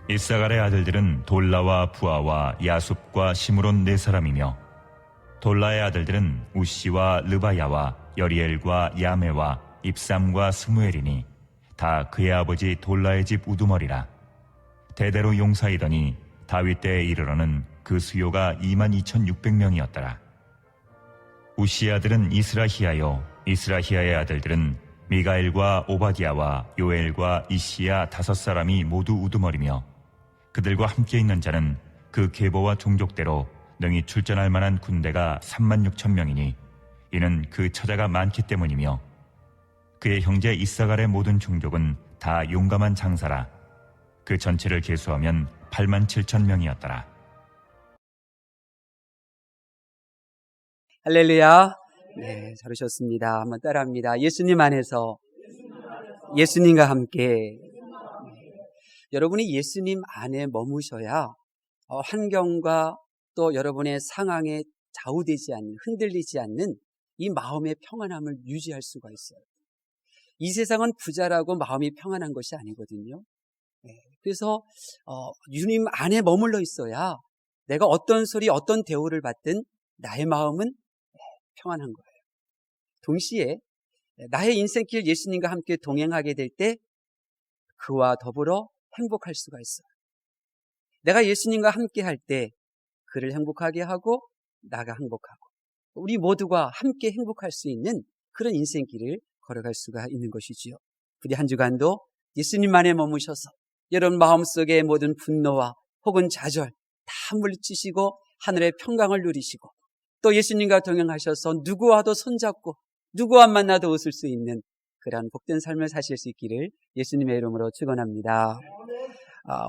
이사갈의 아들들은 돌라와 부아와 야숲과 시므론 네 사람이며, 돌라의 아들들은 우시와 르바야와 여리엘과 야메와 입삼과 스무엘이니 다 그의 아버지 돌라의 집 우두머리라. 대대로 용사이더니 다윗 때에 이르러는 그 수요가 22,600명이었더라. 우시의 아들은 이스라히야요, 이스라히야의 아들들은 미가엘과 오바디아와 요엘과 이시야 5사람이 모두 우두머리며, 그들과 함께 있는 자는 그 계보와 종족대로 능히 출전할 만한 군대가 36,000명이니 이는 그 처자가 많기 때문이며, 그의 형제 이사갈의 모든 종족은 다 용감한 장사라. 그 전체를 계수하면 87,000명이었더라. 할렐루야. 네, 잘하셨습니다. 한번 따라합니다. 예수님 안에서 예수님과 함께. 여러분이 예수님 안에 머무셔야 환경과 또 여러분의 상황에 좌우되지 않는, 흔들리지 않는 이 마음의 평안함을 유지할 수가 있어요. 이 세상은 부자라고 마음이 평안한 것이 아니거든요. 그래서 주님 안에 머물러 있어야 내가 어떤 소리, 어떤 대우를 받든 나의 마음은 평안한 거예요. 동시에 나의 인생길 예수님과 함께 동행하게 될 때 그와 더불어 행복할 수가 있어요. 내가 예수님과 함께 할 때 그를 행복하게 하고 나가 행복하고 우리 모두가 함께 행복할 수 있는 그런 인생길을 걸어갈 수가 있는 것이지요. 부디 한 주간도 예수님 안에 머무셔서 여러분 마음속의 모든 분노와 혹은 좌절 다 물리치시고 하늘의 평강을 누리시고 또 예수님과 동행하셔서 누구와도 손잡고 누구와 만나도 웃을 수 있는 그러한 복된 삶을 사실 수 있기를 예수님의 이름으로 축원합니다.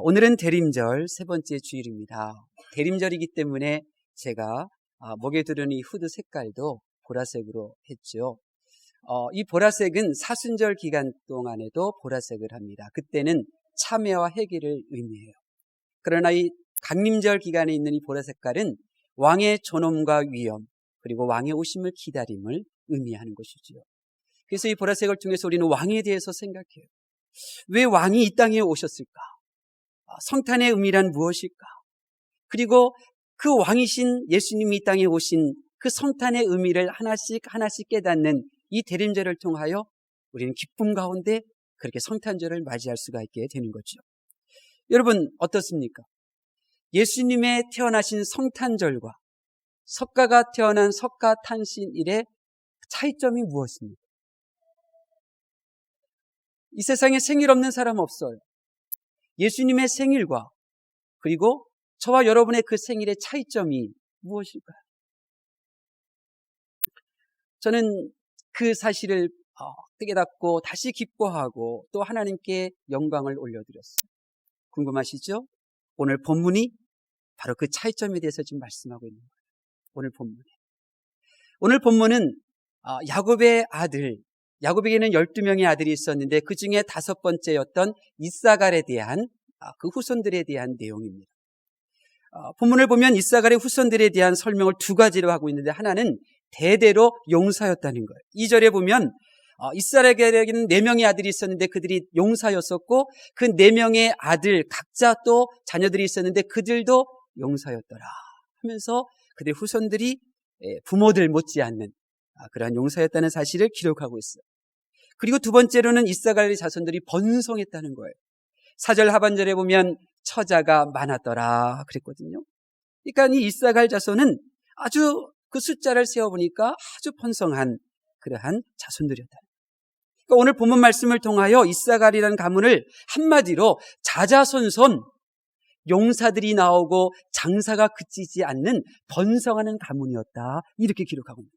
오늘은 대림절 세 번째 주일입니다. 대림절이기 때문에 제가 목에 두른 이 후드 색깔도 보라색으로 했죠. 이 보라색은 사순절 기간 동안에도 보라색을 합니다. 그때는 참회와 회개를 의미해요. 그러나 이 강림절 기간에 있는 이 보라 색깔은 왕의 존엄과 위엄 그리고 왕의 오심을 기다림을 의미하는 것이지요. 그래서 이 보라색을 통해서 우리는 왕에 대해서 생각해요. 왜 왕이 이 땅에 오셨을까? 성탄의 의미란 무엇일까? 그리고 그 왕이신 예수님이 이 땅에 오신 그 성탄의 의미를 하나씩 깨닫는 이 대림절을 통하여 우리는 기쁨 가운데 그렇게 성탄절을 맞이할 수가 있게 되는 거죠. 여러분 어떻습니까? 예수님의 태어나신 성탄절과 석가가 태어난 석가탄신일의 차이점이 무엇입니까? 이 세상에 생일 없는 사람 없어요. 예수님의 생일과 그리고 저와 여러분의 그 생일의 차이점이 무엇일까요? 저는 그 사실을 깨닫고 다시 기뻐하고 또 하나님께 영광을 올려드렸어요. 궁금하시죠? 오늘 본문이 바로 그 차이점에 대해서 지금 말씀하고 있는 거예요. 오늘 본문은 야곱의 아들, 야곱에게는 12명의 아들이 있었는데 그 중에 5번째였던 이사갈에 대한 그 후손들에 대한 내용입니다. 본문을 보면 이사갈의 후손들에 대한 설명을 두 가지로 하고 있는데 하나는 대대로 용사였다는 거예요. 2절에 보면 이스라엘에게는 4명의 아들이 있었는데 그들이 용사였었고 그 4명의 아들 각자 또 자녀들이 있었는데 그들도 용사였더라 하면서 그들의 후손들이 부모들 못지않는 그러한 용사였다는 사실을 기록하고 있어요. 그리고 두 번째로는 이사갈의 자손들이 번성했다는 거예요. 4절 하반절에 보면 처자가 많았더라 그랬거든요. 그러니까 이 이사갈 자손은 아주 그 숫자를 세어보니까 아주 번성한 그러한 자손들이었다. 그러니까 오늘 본문 말씀을 통하여 이사갈이라는 가문을 한마디로 자자손손 용사들이 나오고 장사가 그치지 않는 번성하는 가문이었다 이렇게 기록하고 있는 거예요.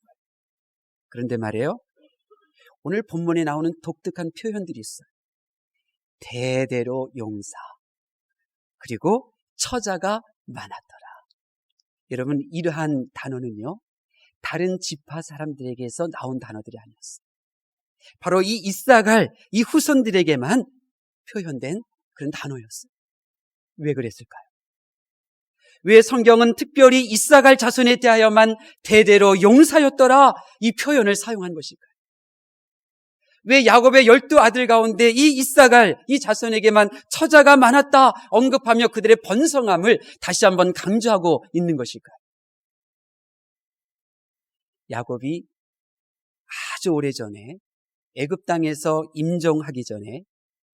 그런데 말이에요, 오늘 본문에 나오는 독특한 표현들이 있어요. 대대로 용사 그리고 처자가 많았더라. 여러분 이러한 단어는요 다른 지파 사람들에게서 나온 단어들이 아니었어요. 바로 이 이사갈 이 후손들에게만 표현된 그런 단어였어요. 왜 그랬을까요? 왜 성경은 특별히 이사갈 자손에 대하여만 대대로 용사였더라 이 표현을 사용한 것일까요? 왜 야곱의 12아들 가운데 이 이사갈, 이 자손에게만 처자가 많았다 언급하며 그들의 번성함을 다시 한번 강조하고 있는 것일까요? 야곱이 아주 오래전에 애굽 땅에서 임종하기 전에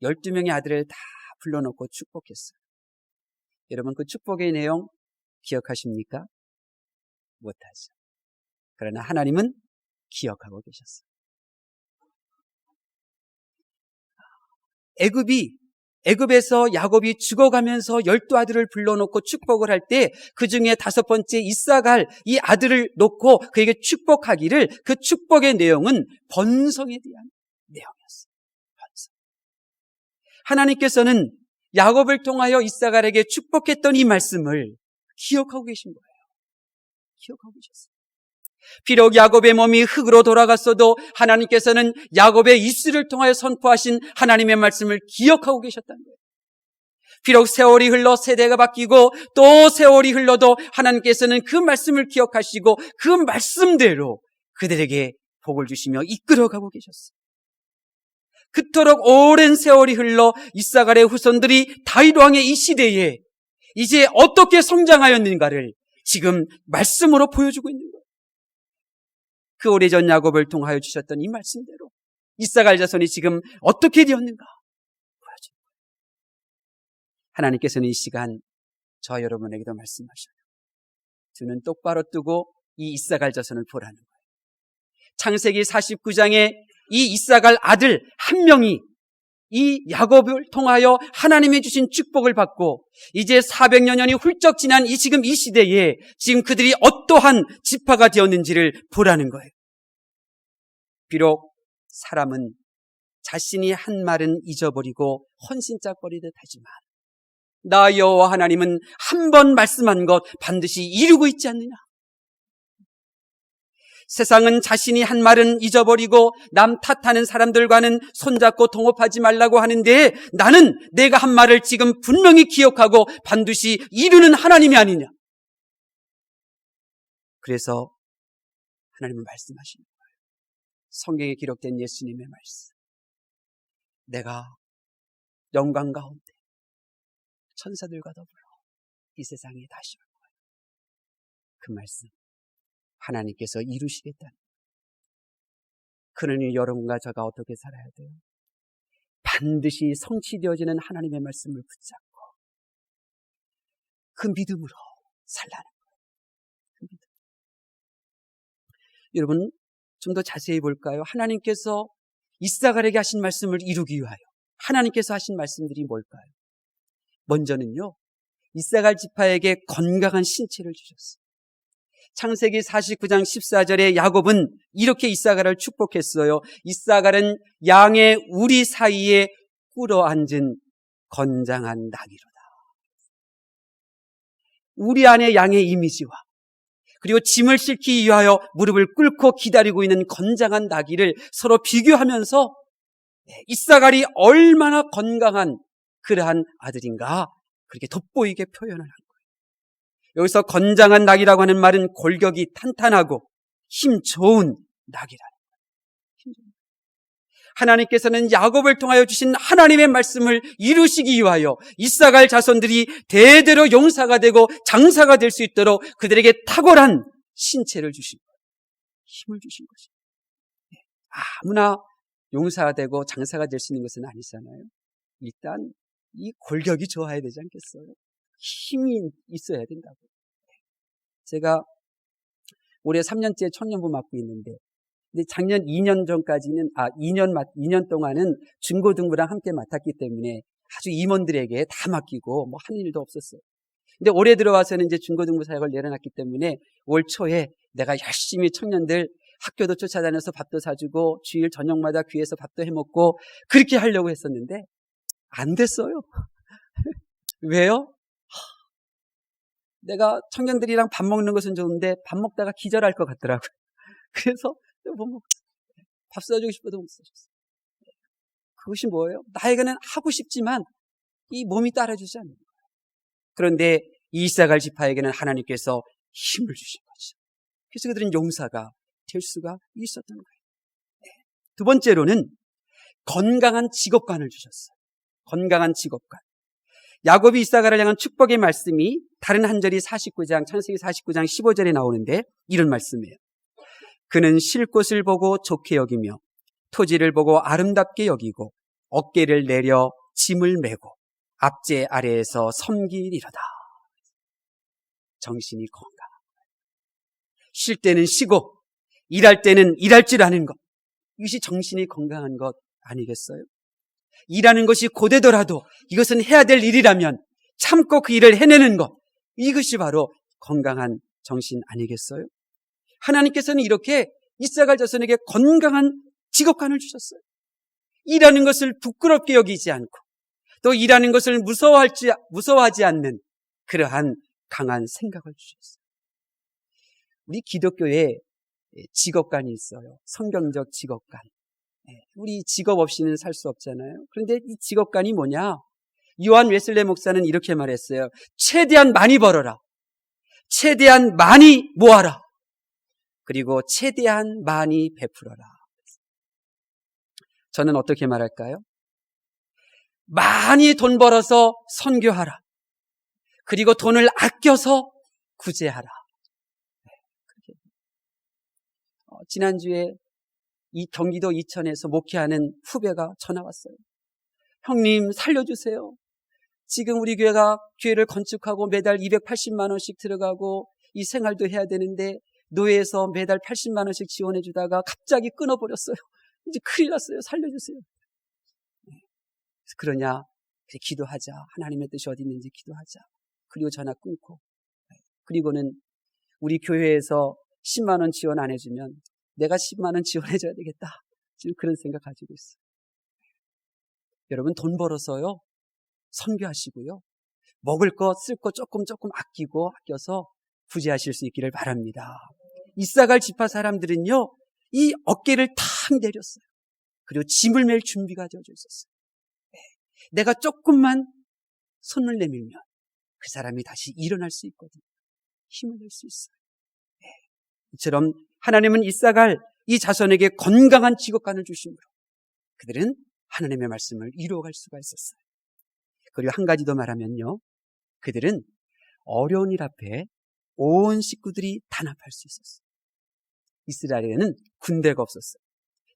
12명의 아들을 다 불러놓고 축복했어요. 여러분 그 축복의 내용 기억하십니까? 못하죠. 그러나 하나님은 기억하고 계셨어요. 애굽에서 야곱이 죽어가면서 12아들을 불러놓고 축복을 할 때 그 중에 5번째 이사갈 이 아들을 놓고 그에게 축복하기를 그 축복의 내용은 번성에 대한 내용이었어요. 번성. 하나님께서는 야곱을 통하여 이사갈에게 축복했던 이 말씀을 기억하고 계신 거예요. 기억하고 계셨어요. 비록 야곱의 몸이 흙으로 돌아갔어도 하나님께서는 야곱의 입술을 통하여 선포하신 하나님의 말씀을 기억하고 계셨다는 거예요. 비록 세월이 흘러 세대가 바뀌고 또 세월이 흘러도 하나님께서는 그 말씀을 기억하시고 그 말씀대로 그들에게 복을 주시며 이끌어가고 계셨어요. 그토록 오랜 세월이 흘러 이사갈의 후손들이 다윗 왕의 이 시대에 이제 어떻게 성장하였는가를 지금 말씀으로 보여주고 있는 거예요. 그 오래전 야곱을 통하여 주셨던 이 말씀대로 이사갈 자손이 지금 어떻게 되었는가 보여줍니다. 하나님께서는 이 시간 저 여러분에게도 말씀하셔요. 두 눈 똑바로 뜨고 이 이사갈 자손을 보라는 거예요. 창세기 49장에 이 이사갈 아들 한 명이 이 야곱을 통하여 하나님이 주신 축복을 받고 이제 400여 년이 훌쩍 지난 지금 이 시대에 지금 그들이 어떠한 지파가 되었는지를 보라는 거예요. 비록 사람은 자신이 한 말은 잊어버리고 헌신짝거리듯 하지만 나 여호와 하나님은 한 번 말씀한 것 반드시 이루고 있지 않느냐. 세상은 자신이 한 말은 잊어버리고 남 탓하는 사람들과는 손잡고 동업하지 말라고 하는데 나는 내가 한 말을 지금 분명히 기억하고 반드시 이루는 하나님이 아니냐. 그래서 하나님은 말씀하시는 거예요. 성경에 기록된 예수님의 말씀. 내가 영광 가운데 천사들과 더불어 이 세상에 다시 올 거예요. 그 말씀 하나님께서 이루시겠다는 거예요. 그러니 여러분과 제가 어떻게 살아야 돼요? 반드시 성취되어지는 하나님의 말씀을 붙잡고 그 믿음으로 살라는 거예요. 그 믿음. 여러분 좀 더 자세히 볼까요? 하나님께서 이사갈에게 하신 말씀을 이루기 위하여 하나님께서 하신 말씀들이 뭘까요? 먼저는요, 이사갈 지파에게 건강한 신체를 주셨어요. 창세기 49장 14절에 야곱은 이렇게 이사갈을 축복했어요. 이사갈은 양의 우리 사이에 꿇어앉은 건장한 나귀로다. 우리 안에 양의 이미지와 그리고 짐을 싣기 위하여 무릎을 꿇고 기다리고 있는 건장한 나귀를 서로 비교하면서 이사갈이 얼마나 건강한 그러한 아들인가 그렇게 돋보이게 표현을 한 거예요. 여기서 건장한 낙이라고 하는 말은 골격이 탄탄하고 힘 좋은 낙이라는 거예요. 하나님께서는 야곱을 통하여 주신 하나님의 말씀을 이루시기 위하여 이사갈 자손들이 대대로 용사가 되고 장사가 될 수 있도록 그들에게 탁월한 신체를 주신 거예요. 힘을 주신 것이죠. 아무나 용사가 되고 장사가 될 수 있는 것은 아니잖아요. 일단 이 골격이 좋아야 되지 않겠어요? 힘이 있어야 된다고. 제가 올해 3년째 청년부 맡고 있는데, 근데 작년 2년 전까지는, 2년 동안은 중고등부랑 함께 맡았기 때문에 아주 임원들에게 다 맡기고 뭐 한 일도 없었어요. 근데 올해 들어와서는 이제 중고등부 사역을 내려놨기 때문에 올 초에 내가 열심히 청년들 학교도 쫓아다녀서 밥도 사주고 주일 저녁마다 귀에서 밥도 해먹고 그렇게 하려고 했었는데 안 됐어요. 왜요? 내가 청년들이랑 밥 먹는 것은 좋은데 밥 먹다가 기절할 것 같더라고요. 그래서 못 먹었어요. 밥 사주고 싶어도 못 사줬어요. 그것이 뭐예요? 나에게는 하고 싶지만 이 몸이 따라주지 않는 거예요. 그런데 이사갈 지파에게는 하나님께서 힘을 주신 거죠. 그래서 그들은 용사가 될 수가 있었던 거예요. 두 번째로는 건강한 직업관을 주셨어요. 건강한 직업관. 야곱이 이사가를 향한 축복의 말씀이 다른 한 절이 창세기 49장 15절에 나오는데 이런 말씀이에요. 그는 쉴 곳을 보고 좋게 여기며 토지를 보고 아름답게 여기고 어깨를 내려 짐을 메고 압제 아래에서 섬기리로다. 정신이 건강. 쉴 때는 쉬고 일할 때는 일할 줄 아는 것. 이것이 정신이 건강한 것 아니겠어요? 일하는 것이 고되더라도 이것은 해야 될 일이라면 참고 그 일을 해내는 것. 이것이 바로 건강한 정신 아니겠어요? 하나님께서는 이렇게 이사갈 자손에게 건강한 직업관을 주셨어요. 일하는 것을 부끄럽게 여기지 않고 또 일하는 것을 무서워하지 않는 그러한 강한 생각을 주셨어요. 우리 기독교에 직업관이 있어요. 성경적 직업관. 우리 직업 없이는 살 수 없잖아요. 그런데 이 직업관이 뭐냐? 요한 웨슬레 목사는 이렇게 말했어요. 최대한 많이 벌어라. 최대한 많이 모아라. 그리고 최대한 많이 베풀어라. 저는 어떻게 말할까요? 많이 돈 벌어서 선교하라. 그리고 돈을 아껴서 구제하라. 지난주에 이 경기도 이천에서 목회하는 후배가 전화 왔어요. 형님 살려주세요. 지금 우리 교회를 건축하고 매달 280만 원씩 들어가고 이 생활도 해야 되는데 노예에서 매달 80만 원씩 지원해 주다가 갑자기 끊어버렸어요. 이제 큰일 났어요. 살려주세요. 그래서 그러냐? 그래, 기도하자. 하나님의 뜻이 어디 있는지 기도하자. 그리고 전화 끊고 그리고는 우리 교회에서 10만 원 지원 안 해주면 내가 10만 원 지원해줘야 되겠다. 지금 그런 생각 가지고 있어요. 여러분 돈 벌어서요. 선교하시고요. 먹을 거, 쓸 거 조금 아껴서 구제하실 수 있기를 바랍니다. 이사갈 지파 사람들은요. 이 어깨를 탁 내렸어요. 그리고 짐을 맬 준비가 되어져 있었어요. 내가 조금만 손을 내밀면 그 사람이 다시 일어날 수 있거든요. 힘을 낼 수 있어요. 이처럼 하나님은 이사갈 이 자손에게 건강한 직업관을 주심으로 그들은 하나님의 말씀을 이루어갈 수가 있었어요. 그리고 한 가지 더 말하면요. 그들은 어려운 일 앞에 온 식구들이 단합할 수 있었어요. 이스라엘에는 군대가 없었어요.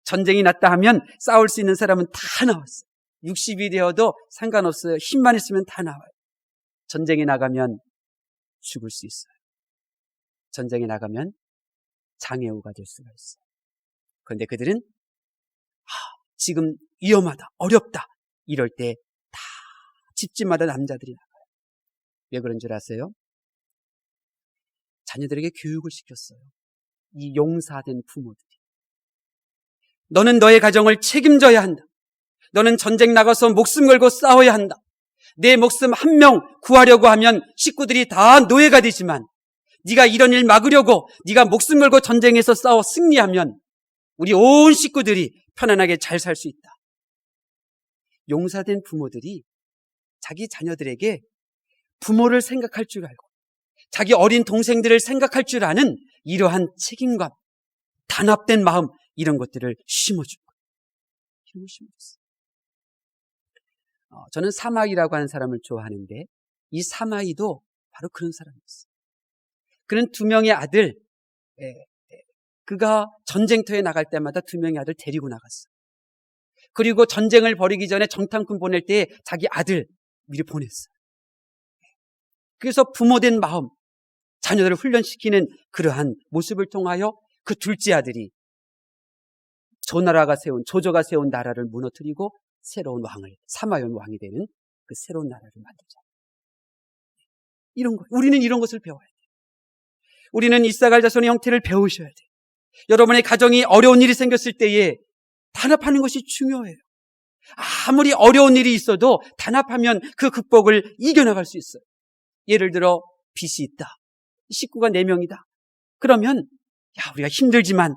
전쟁이 났다 하면 싸울 수 있는 사람은 다 나왔어요. 60이 되어도 상관없어요. 힘만 있으면 다 나와요. 전쟁에 나가면 죽을 수 있어요. 전쟁에 나가면 장애우가 될 수가 있어요. 그런데 그들은 지금 위험하다, 어렵다 이럴 때 다 집집마다 남자들이 나가요. 왜 그런 줄 아세요? 자녀들에게 교육을 시켰어요. 이 용사된 부모들이. 너는 너의 가정을 책임져야 한다. 너는 전쟁 나가서 목숨 걸고 싸워야 한다. 내 목숨 한 명 구하려고 하면 식구들이 다 노예가 되지만 네가 이런 일 막으려고 네가 목숨 걸고 전쟁에서 싸워 승리하면 우리 온 식구들이 편안하게 잘 살 수 있다. 용사된 부모들이 자기 자녀들에게 부모를 생각할 줄 알고 자기 어린 동생들을 생각할 줄 아는 이러한 책임감, 단합된 마음 이런 것들을 심어준 거예요. 힘을 심어줬어요. 저는 사마이라고 하는 사람을 좋아하는데 이 사마이도 바로 그런 사람이었어요. 그는 2명의 아들, 그가 전쟁터에 나갈 때마다 2명의 아들 데리고 나갔어요. 그리고 전쟁을 벌이기 전에 정탐꾼 보낼 때 자기 아들 미리 보냈어요. 그래서 부모된 마음, 자녀들을 훈련시키는 그러한 모습을 통하여 그 둘째 아들이 조조가 세운 나라를 무너뜨리고 새로운 왕을, 사마온 왕이 되는 그 새로운 나라를 만들자. 이런 거, 우리는 이런 것을 배워야 돼요. 우리는 이사갈 자손의 형태를 배우셔야 돼요. 여러분의 가정이 어려운 일이 생겼을 때에 단합하는 것이 중요해요. 아무리 어려운 일이 있어도 단합하면 그 극복을 이겨나갈 수 있어요. 예를 들어 빚이 있다. 식구가 4명이다. 그러면 우리가 힘들지만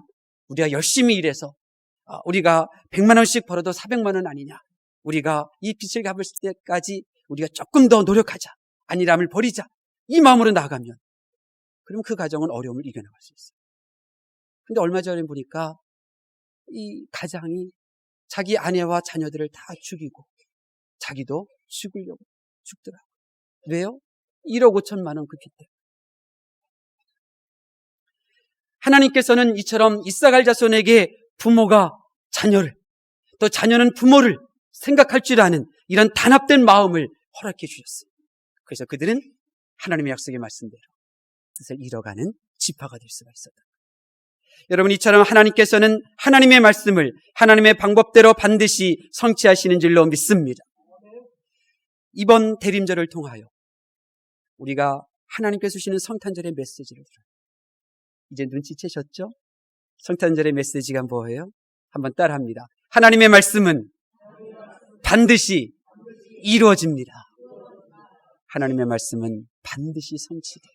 우리가 열심히 일해서 우리가 100만 원씩 벌어도 400만 원 아니냐. 우리가 이 빚을 갚을 때까지 우리가 조금 더 노력하자. 안일함을 버리자. 이 마음으로 나가면 그럼 그 가정은 어려움을 이겨나갈 수 있어요. 근데 얼마 전에 보니까 이 가장이 자기 아내와 자녀들을 다 죽이고 자기도 죽으려고 죽더라고요. 왜요? 1억 5천만 원 그 빚 때문에. 하나님께서는 이처럼 이사갈 자손에게 부모가 자녀를, 또 자녀는 부모를 생각할 줄 아는 이런 단합된 마음을 허락해 주셨어요. 그래서 그들은 하나님의 약속의 말씀대로 뜻을 이뤄가는 지파가 될 수가 있었다. 여러분, 이처럼 하나님께서는 하나님의 말씀을 하나님의 방법대로 반드시 성취하시는 줄로 믿습니다. 이번 대림절을 통하여 우리가 하나님께서 주시는 성탄절의 메시지를 들어요. 이제 눈치채셨죠? 성탄절의 메시지가 뭐예요? 한번 따라합니다. 하나님의 말씀은 반드시 이루어집니다. 하나님의 말씀은 반드시 성취돼요.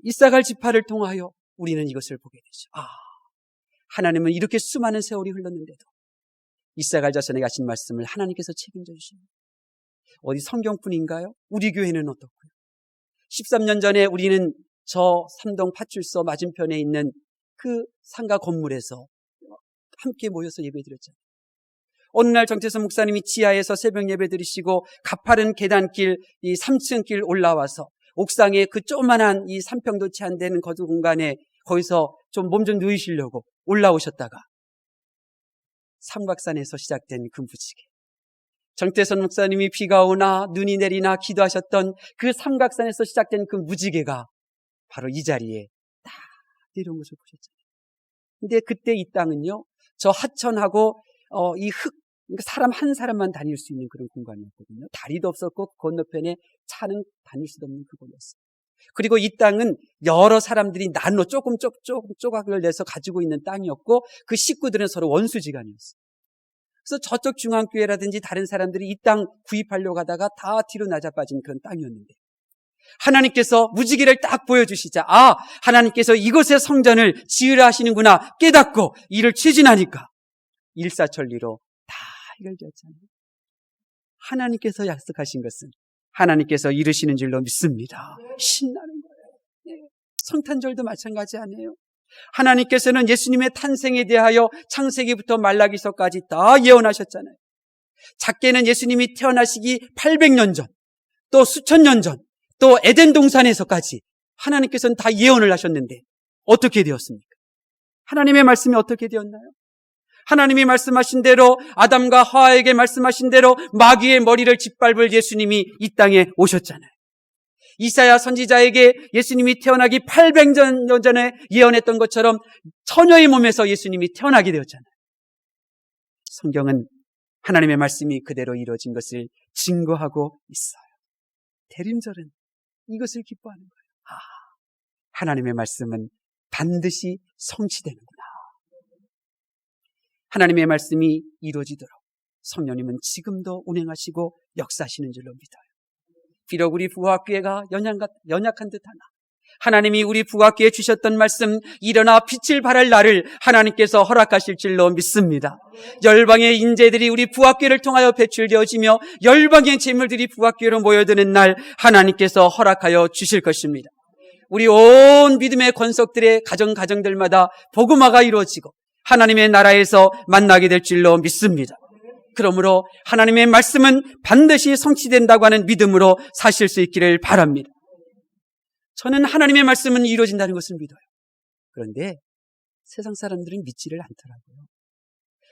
이사갈 지파를 통하여 우리는 이것을 보게 되죠. 하나님은 이렇게 수많은 세월이 흘렀는데도 이사갈 자손에게 하신 말씀을 하나님께서 책임져 주십니다. 어디 성경뿐인가요? 우리 교회는 어떻고요? 13년 전에 우리는 저 삼동 파출소 맞은편에 있는 그 상가 건물에서 함께 모여서 예배드렸잖아요. 어느 날 정태선 목사님이 지하에서 새벽 예배 드리시고 가파른 계단길, 이 3층 길 올라와서 옥상에 그 조그만한 이 3평도 채 안 되는 거주 공간에 거기서 좀 몸 좀 누이시려고 올라오셨다가 삼각산에서 시작된 그 무지개, 정태선 목사님이 비가 오나 눈이 내리나 기도하셨던 그 삼각산에서 시작된 그 무지개가 바로 이 자리에 딱 내려온 것을 보셨잖아요. 근데 그때 이 땅은요, 저 하천하고 이 흙, 그러니까 사람 한 사람만 다닐 수 있는 그런 공간이었거든요. 다리도 없었고 건너편에 차는 다닐 수도 없는 그곳이었어요. 그리고 이 땅은 여러 사람들이 나눠 조금 조각을 내서 가지고 있는 땅이었고 그 식구들은 서로 원수지간이었어요. 그래서 저쪽 중앙교회라든지 다른 사람들이 이 땅 구입하려고 하다가 다 뒤로 낮아빠진 그런 땅이었는데 하나님께서 무지개를 딱 보여주시자 하나님께서 이곳에 성전을 지으라 하시는구나 깨닫고 이를 추진하니까 일사천리로 다 해결되었잖아요. 하나님께서 약속하신 것은 하나님께서 이루시는 줄로 믿습니다. 신나는 거예요. 성탄절도 마찬가지 아니에요. 하나님께서는 예수님의 탄생에 대하여 창세기부터 말라기서까지 다 예언하셨잖아요. 작게는 예수님이 태어나시기 800년 전, 또 수천 년 전, 또 에덴 동산에서까지 하나님께서는 다 예언을 하셨는데 어떻게 되었습니까? 하나님의 말씀이 어떻게 되었나요? 하나님이 말씀하신 대로 아담과 하와에게 말씀하신 대로 마귀의 머리를 짓밟을 예수님이 이 땅에 오셨잖아요. 이사야 선지자에게 예수님이 태어나기 800년 전에 예언했던 것처럼 처녀의 몸에서 예수님이 태어나게 되었잖아요. 성경은 하나님의 말씀이 그대로 이루어진 것을 증거하고 있어요. 대림절은 이것을 기뻐하는 거예요. 하나님의 말씀은 반드시 성취되는구나. 하나님의 말씀이 이루어지도록 성령님은 지금도 운행하시고 역사하시는 줄로 믿어요. 비록 우리 부학교회가 연약한 듯하나 하나님이 우리 부학교에 주셨던 말씀 일어나 빛을 발할 날을 하나님께서 허락하실 줄로 믿습니다. 열방의 인재들이 우리 부학교를 통하여 배출되어지며 열방의 재물들이 부학교로 모여드는 날 하나님께서 허락하여 주실 것입니다. 우리 온 믿음의 권속들의 가정들마다 복음화가 이루어지고 하나님의 나라에서 만나게 될 줄로 믿습니다. 그러므로 하나님의 말씀은 반드시 성취된다고 하는 믿음으로 사실 수 있기를 바랍니다. 저는 하나님의 말씀은 이루어진다는 것을 믿어요. 그런데 세상 사람들은 믿지를 않더라고요.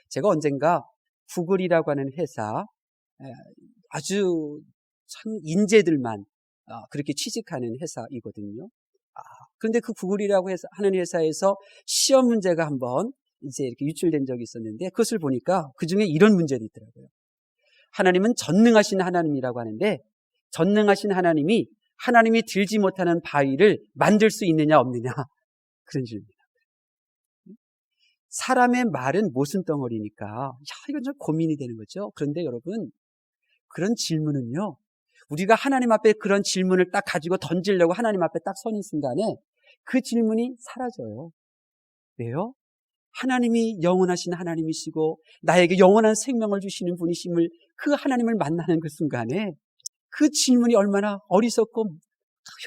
제가 언젠가 구글이라고 하는 회사, 아주 참 인재들만 그렇게 취직하는 회사이거든요. 그런데 그 구글이라고 하는 회사에서 시험 문제가 한번 이제 이렇게 유출된 적이 있었는데 그것을 보니까 그 중에 이런 문제도 있더라고요. 하나님은 전능하신 하나님이라고 하는데 전능하신 하나님이 하나님이 들지 못하는 바위를 만들 수 있느냐 없느냐 그런 질문입니다. 사람의 말은 모순덩어리니까 이건 좀 고민이 되는 거죠. 그런데 여러분 그런 질문은요 우리가 하나님 앞에 그런 질문을 딱 가지고 던지려고 하나님 앞에 딱 서는 순간에 그 질문이 사라져요. 왜요? 하나님이 영원하신 하나님이시고 나에게 영원한 생명을 주시는 분이심을 그 하나님을 만나는 그 순간에 그 질문이 얼마나 어리석고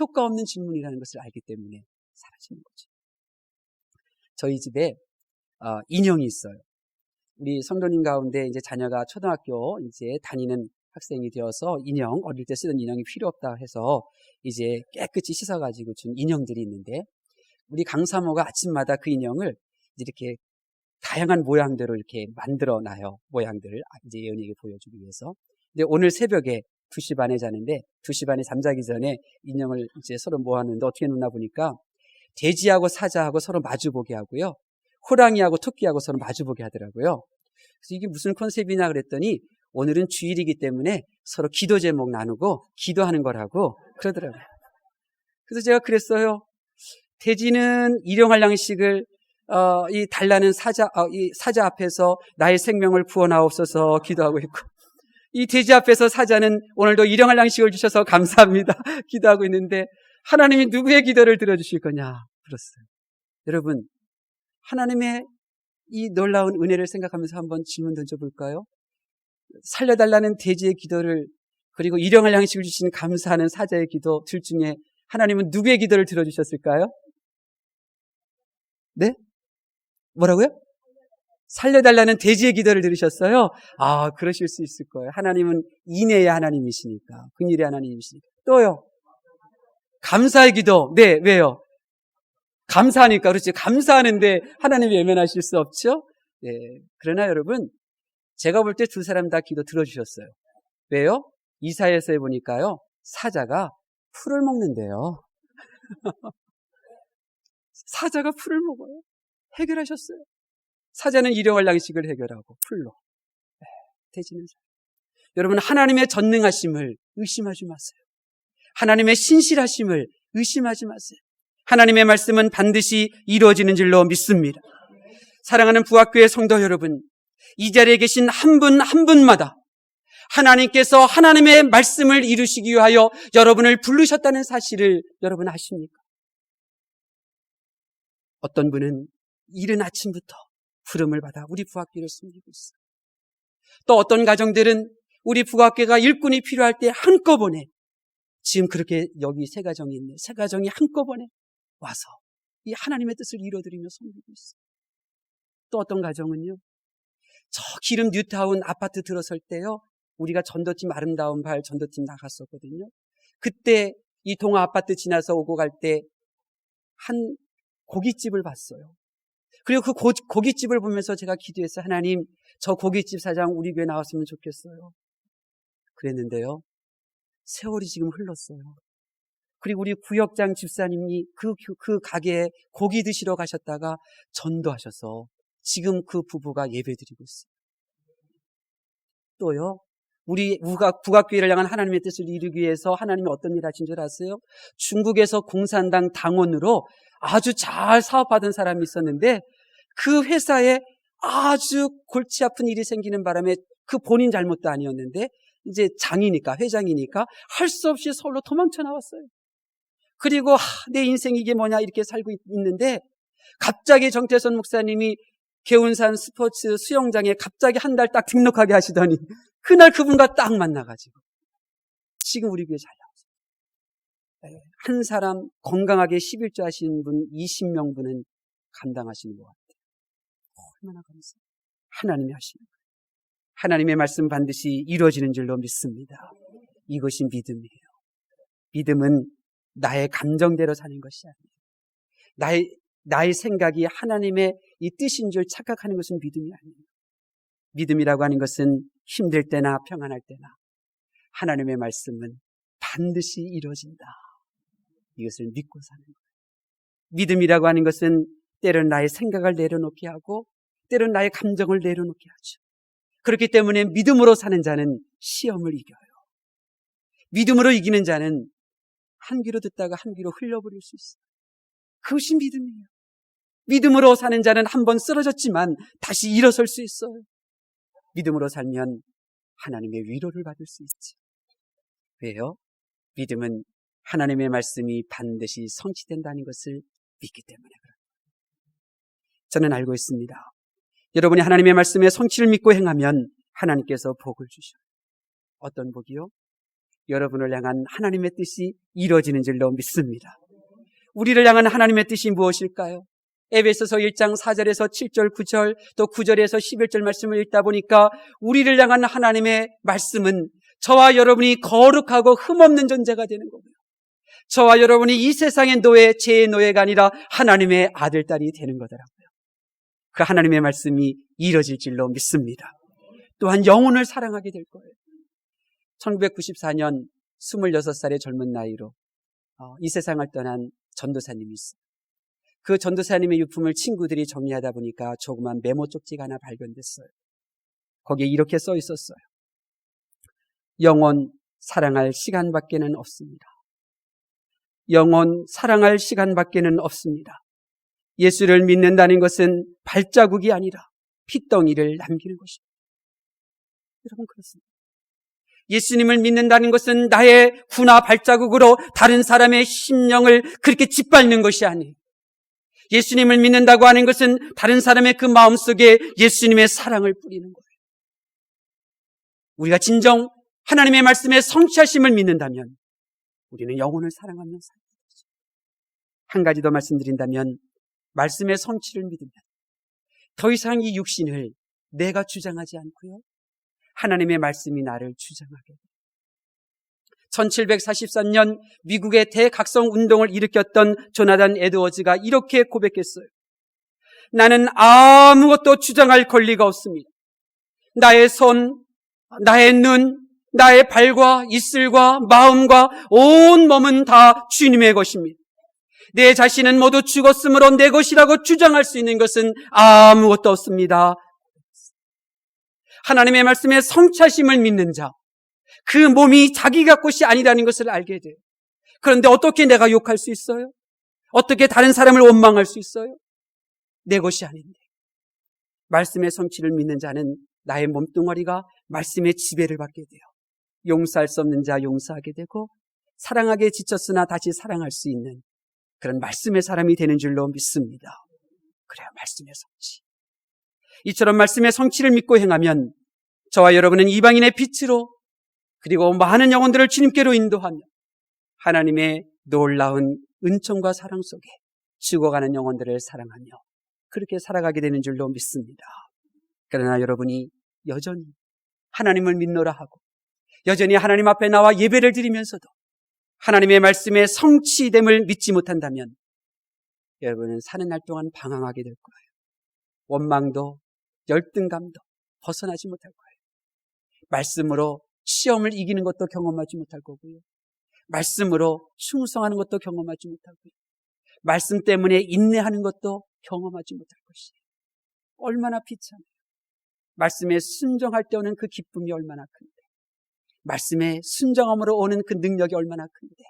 효과 없는 질문이라는 것을 알기 때문에 사라지는 거죠. 저희 집에 인형이 있어요. 우리 성도님 가운데 이제 자녀가 초등학교 이제 다니는 학생이 되어서 인형, 어릴 때 쓰던 인형이 필요 없다 해서 이제 깨끗이 씻어가지고 준 인형들이 있는데, 우리 강사모가 아침마다 그 인형을 이렇게 다양한 모양대로 이렇게 만들어 놔요. 모양들을 이제 예언이에게 보여주기 위해서. 근데 오늘 새벽에 2시 반에 자는데 2시 반에 잠자기 전에 인형을 이제 서로 모았는데 어떻게 놓나 보니까 돼지하고 사자하고 서로 마주보게 하고요. 호랑이하고 토끼하고 서로 마주보게 하더라고요. 그래서 이게 무슨 컨셉이냐 그랬더니 오늘은 주일이기 때문에 서로 기도 제목 나누고 기도하는 거라고 그러더라고요. 그래서 제가 그랬어요. 돼지는 일용할 양식을 이 달라는 이 사자 앞에서 나의 생명을 구원하옵소서 기도하고 있고, 이 돼지 앞에서 사자는 오늘도 일용할 양식을 주셔서 감사합니다 기도하고 있는데, 하나님이 누구의 기도를 들어주실 거냐 물었어요. 여러분, 하나님의 이 놀라운 은혜를 생각하면서 한번 질문 던져볼까요? 살려달라는 돼지의 기도를, 그리고 일용할 양식을 주신 감사하는 사자의 기도, 둘 중에 하나님은 누구의 기도를 들어주셨을까요? 네? 뭐라고요? 살려달라는 돼지의 기도를 들으셨어요? 아, 그러실 수 있을 거예요. 하나님은 인애의 하나님이시니까, 긍휼의 하나님이시니까. 또요? 감사의 기도. 네, 왜요? 감사하니까. 그렇지. 감사하는데 하나님이 외면하실 수 없죠? 네. 그러나 여러분, 제가 볼 때 두 사람 다 기도 들어주셨어요. 왜요? 이사야서에 보니까요, 사자가 풀을 먹는데요. 사자가 풀을 먹어요. 해결하셨어요. 사자는 일용할 양식을 해결하고 풀로. 네, 돼지는 사. 여러분, 하나님의 전능하심을 의심하지 마세요. 하나님의 신실하심을 의심하지 마세요. 하나님의 말씀은 반드시 이루어지는 줄로 믿습니다. 사랑하는 부학교의 성도 여러분, 이 자리에 계신 한 분 한 분마다 하나님께서 하나님의 말씀을 이루시기 위하여 여러분을 부르셨다는 사실을 여러분 아십니까? 어떤 분은 이른 아침부터 부름을 받아 우리 부학교를 섬기고 있어요. 또 어떤 가정들은 우리 부학교가 일꾼이 필요할 때 한꺼번에, 지금 그렇게 여기 세 가정이 있네, 세 가정이 한꺼번에 와서 이 하나님의 뜻을 이루어드리며 섬기고 있어요. 또 어떤 가정은요, 저 기름 뉴타운 아파트 들어설 때요, 우리가 전도팀 아름다운 발 전도팀 나갔었거든요. 그때 이 동아 아파트 지나서 오고 갈 때 한 고깃집을 봤어요. 그리고 그 고깃집을 보면서 제가 기도했어요. 하나님, 저 고깃집 사장 우리 교회 나왔으면 좋겠어요. 그랬는데요, 세월이 지금 흘렀어요. 그리고 우리 구역장 집사님이 그 가게에 고기 드시러 가셨다가 전도하셔서 지금 그 부부가 예배드리고 있어요. 또요, 우리 국악교회를 향한 하나님의 뜻을 이루기 위해서 하나님이 어떤 일을 하신 줄 아세요? 중국에서 공산당 당원으로 아주 잘 사업하던 사람이 있었는데, 그 회사에 아주 골치 아픈 일이 생기는 바람에, 그 본인 잘못도 아니었는데 이제 장이니까, 회장이니까 할 수 없이 서울로 도망쳐 나왔어요. 그리고 내 인생 이게 뭐냐 이렇게 살고 있는데, 갑자기 정태선 목사님이 개운산 스포츠 수영장에 갑자기 한 달 딱 등록하게 하시더니 그날 그분과 딱 만나가지고 지금 우리 교회 잘 나왔어요. 한 사람 건강하게 11조 하시는 분 20명 분은 감당하시는 것 같아요. 얼마나 감사해요. 하나님이 하시는 거예요. 하나님의 말씀 반드시 이루어지는 줄로 믿습니다. 이것이 믿음이에요. 믿음은 나의 감정대로 사는 것이 아니에요. 나의 생각이 하나님의 이 뜻인 줄 착각하는 것은 믿음이 아니에요. 믿음이라고 하는 것은 힘들 때나 평안할 때나 하나님의 말씀은 반드시 이루어진다, 이것을 믿고 사는 거예요. 믿음이라고 하는 것은 때로는 나의 생각을 내려놓게 하고 때로는 나의 감정을 내려놓게 하죠. 그렇기 때문에 믿음으로 사는 자는 시험을 이겨요. 믿음으로 이기는 자는 한 귀로 듣다가 한 귀로 흘려버릴 수 있어요. 그것이 믿음이에요. 믿음으로 사는 자는 한번 쓰러졌지만 다시 일어설 수 있어요. 믿음으로 살면 하나님의 위로를 받을 수 있죠. 왜요? 믿음은 하나님의 말씀이 반드시 성취된다는 것을 믿기 때문에 그래요. 저는 알고 있습니다. 여러분이 하나님의 말씀의 성취를 믿고 행하면 하나님께서 복을 주셔요. 어떤 복이요? 여러분을 향한 하나님의 뜻이 이루어지는 줄로 믿습니다. 우리를 향한 하나님의 뜻이 무엇일까요? 에베소서 1장 4절에서 7절, 9절, 또 9절에서 11절 말씀을 읽다 보니까 우리를 향한 하나님의 말씀은 저와 여러분이 거룩하고 흠없는 존재가 되는 거고요. 저와 여러분이 이 세상의 노예, 죄의 노예가 아니라 하나님의 아들, 딸이 되는 거더라고요. 그 하나님의 말씀이 이뤄질 줄로 믿습니다. 또한 영혼을 사랑하게 될 거예요. 1994년 26살의 젊은 나이로 이 세상을 떠난 전도사님이 있어요. 그 전도사님의 유품을 친구들이 정리하다 보니까 조그만 메모 쪽지가 하나 발견됐어요. 거기에 이렇게 써 있었어요. 영혼 사랑할 시간밖에는 없습니다. 영혼 사랑할 시간밖에는 없습니다. 예수를 믿는다는 것은 발자국이 아니라 핏덩이를 남기는 것입니다. 여러분, 그렇습니다. 예수님을 믿는다는 것은 나의 후나 발자국으로 다른 사람의 심령을 그렇게 짓밟는 것이 아니에요. 예수님을 믿는다고 하는 것은 다른 사람의 그 마음속에 예수님의 사랑을 뿌리는 거예요. 우리가 진정 하나님의 말씀에 성취하심을 믿는다면 우리는 영혼을 사랑하며 살아야 되죠. 한 가지 더 말씀드린다면 말씀의 성취를 믿으면 더 이상 이 육신을 내가 주장하지 않고요, 하나님의 말씀이 나를 주장하게 돼요. 1743년 미국의 대각성 운동을 일으켰던 조나단 에드워즈가 이렇게 고백했어요. 나는 아무것도 주장할 권리가 없습니다. 나의 손, 나의 눈, 나의 발과 이슬과 마음과 온 몸은 다 주님의 것입니다. 내 자신은 모두 죽었으므로 내 것이라고 주장할 수 있는 것은 아무것도 없습니다. 하나님의 말씀에 성취하심을 믿는 자, 그 몸이 자기가 것이 아니라는 것을 알게 돼요. 그런데 어떻게 내가 욕할 수 있어요? 어떻게 다른 사람을 원망할 수 있어요? 내 것이 아닌데. 말씀의 성취를 믿는 자는 나의 몸뚱아리가 말씀의 지배를 받게 돼요. 용서할 수 없는 자 용서하게 되고, 사랑하기에 지쳤으나 다시 사랑할 수 있는 그런 말씀의 사람이 되는 줄로 믿습니다. 그래야 말씀의 성취. 이처럼 말씀의 성취를 믿고 행하면 저와 여러분은 이방인의 빛으로, 그리고 많은 영혼들을 주님께로 인도하며 하나님의 놀라운 은총과 사랑 속에 죽어가는 영혼들을 사랑하며 그렇게 살아가게 되는 줄로 믿습니다. 그러나 여러분이 여전히 하나님을 믿노라 하고 여전히 하나님 앞에 나와 예배를 드리면서도 하나님의 말씀의 성취됨을 믿지 못한다면 여러분은 사는 날 동안 방황하게 될 거예요. 원망도 열등감도 벗어나지 못할 거예요. 말씀으로 시험을 이기는 것도 경험하지 못할 거고요. 말씀으로 충성하는 것도 경험하지 못하고요. 말씀 때문에 인내하는 것도 경험하지 못할 것이에요. 얼마나 비참해요. 말씀에 순종할 때 오는 그 기쁨이 얼마나 큰데, 말씀에 순종함으로 오는 그 능력이 얼마나 큰데,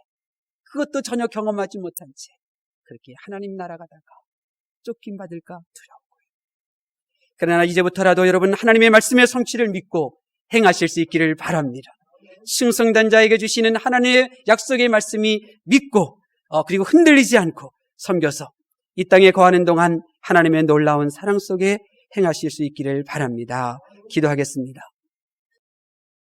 그것도 전혀 경험하지 못한 채 그렇게 하나님 나라 가다가 쫓김받을까 두려워요. 그러나 이제부터라도 여러분 하나님의 말씀의 성취를 믿고 행하실 수 있기를 바랍니다. 승성된 자에게 주시는 하나님의 약속의 말씀이 믿고 그리고 흔들리지 않고 섬겨서 이 땅에 거하는 동안 하나님의 놀라운 사랑 속에 행하실 수 있기를 바랍니다. 기도하겠습니다.